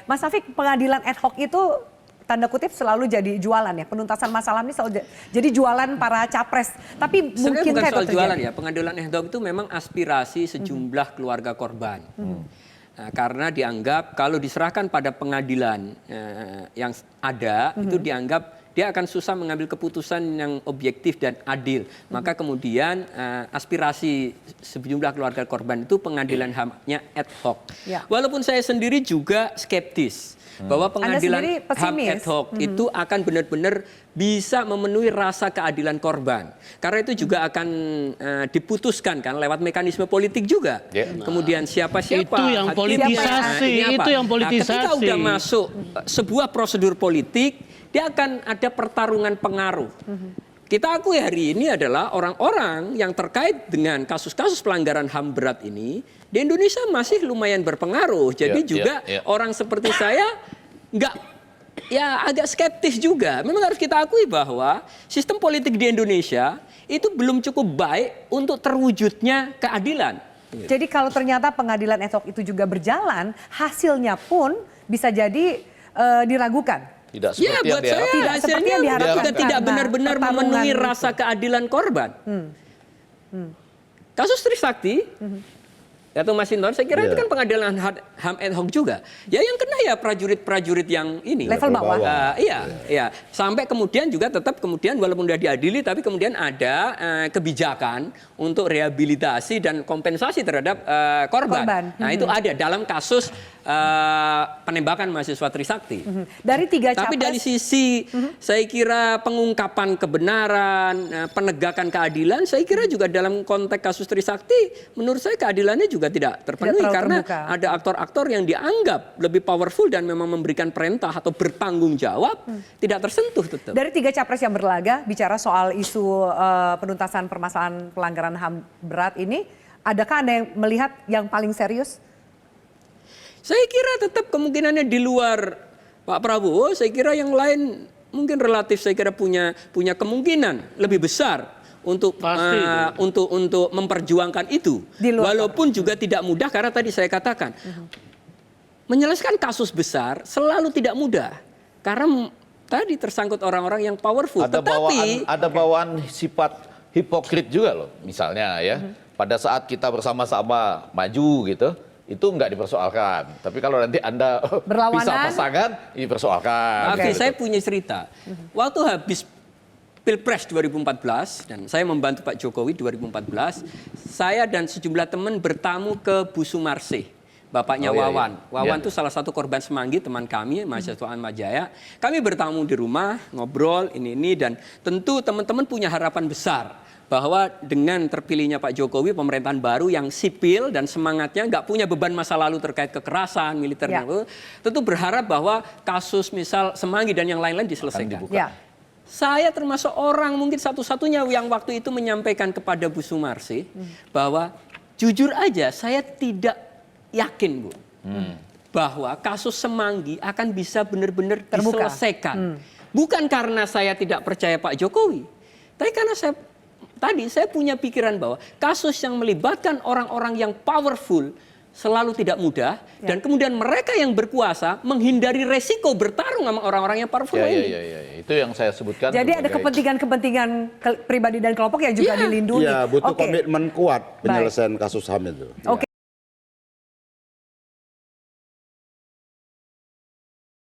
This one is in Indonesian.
Mas Taufik, pengadilan ad hoc itu tanda kutip selalu jadi jualan ya, penuntasan masalah ini selalu jadi jualan para capres. Tapi sebenarnya mungkin bukan soal terjadi jualan ya, pengadilan ad hoc itu memang aspirasi sejumlah keluarga korban. Nah, karena dianggap kalau diserahkan pada pengadilan yang ada, itu dianggap dia akan susah mengambil keputusan yang objektif dan adil. Maka kemudian aspirasi sejumlah keluarga korban itu pengadilan HAM-nya ad hoc. Ya. Walaupun saya sendiri juga skeptis bahwa pengadilan HAM ad hoc itu akan benar-benar bisa memenuhi rasa keadilan korban. Karena itu juga akan diputuskan kan lewat mekanisme politik juga. Kemudian siapa-siapa itu yang politisasi, itu yang politisasi. Ketika udah masuk sebuah prosedur politik, dia akan ada pertarungan pengaruh. Kita akui hari ini adalah orang-orang yang terkait dengan kasus-kasus pelanggaran HAM berat ini di Indonesia masih lumayan berpengaruh. Jadi orang seperti saya agak skeptis juga. Memang harus kita akui bahwa sistem politik di Indonesia itu belum cukup baik untuk terwujudnya keadilan. Jadi kalau ternyata pengadilan ad hoc itu juga berjalan, hasilnya pun bisa jadi diragukan. Tidak seperti buat yang saya tidak seperti yang diharapkan. juga tidak benar-benar memenuhi rasa keadilan korban. Kasus Trisakti, atau Mas Hinton, saya kira itu kan pengadilan HAM ad hoc juga. Ya yang kena ya prajurit-prajurit yang ini. Level bawah. Iya. Sampai kemudian juga tetap kemudian walaupun sudah diadili, tapi kemudian ada kebijakan untuk rehabilitasi dan kompensasi terhadap korban. Nah itu ada dalam kasus penembakan mahasiswa Trisakti. Dari 3 capres. Tapi dari sisi saya kira pengungkapan kebenaran, penegakan keadilan, saya kira juga dalam konteks kasus Trisakti, menurut saya keadilannya juga tidak terpenuhi karena ada aktor-aktor yang dianggap lebih powerful dan memang memberikan perintah atau bertanggung jawab tidak tersentuh tetap. Dari 3 capres yang berlaga bicara soal isu penuntasan permasalahan pelanggaran HAM berat ini, adakah Anda yang melihat yang paling serius? Saya kira tetap kemungkinannya di luar Pak Prabowo, saya kira yang lain mungkin relatif saya kira punya kemungkinan lebih besar untuk memperjuangkan itu. Walaupun juga tidak mudah karena tadi saya katakan menyelesaikan kasus besar selalu tidak mudah karena tadi tersangkut orang-orang yang powerful. Ada bawaan sifat hipokrit juga loh, misalnya ya. Pada saat kita bersama-sama maju gitu, itu nggak dipersoalkan. Tapi kalau nanti Anda bisa pasangan, dipersoalkan. Oke, saya punya cerita. Waktu habis Pilpres 2014 dan saya membantu Pak Jokowi 2014, saya dan sejumlah teman bertamu ke Bu Sumarsih, bapaknya Wawan. Wawan itu salah satu korban Semanggi, teman kami, mahasiswa Atmajaya. Kami bertamu di rumah, ngobrol ini dan tentu teman-teman punya harapan besar bahwa dengan terpilihnya Pak Jokowi, pemerintahan baru yang sipil dan semangatnya nggak punya beban masa lalu terkait kekerasan militer, tentu berharap bahwa kasus misal Semanggi dan yang lain-lain diselesaikan. Saya termasuk orang mungkin satu-satunya yang waktu itu menyampaikan kepada Bu Sumarsih bahwa jujur aja saya tidak yakin, Bu, bahwa kasus Semanggi akan bisa benar-benar diselesaikan. Bukan karena saya tidak percaya Pak Jokowi, tapi karena saya punya pikiran bahwa kasus yang melibatkan orang-orang yang powerful selalu tidak mudah dan kemudian mereka yang berkuasa menghindari resiko bertarung sama orang-orang yang powerful ini. Itu yang saya sebutkan. Jadi ada kepentingan pribadi dan kelompok yang juga dilindungi. Iya, butuh komitmen kuat penyelesaian kasus HAM itu. Oke.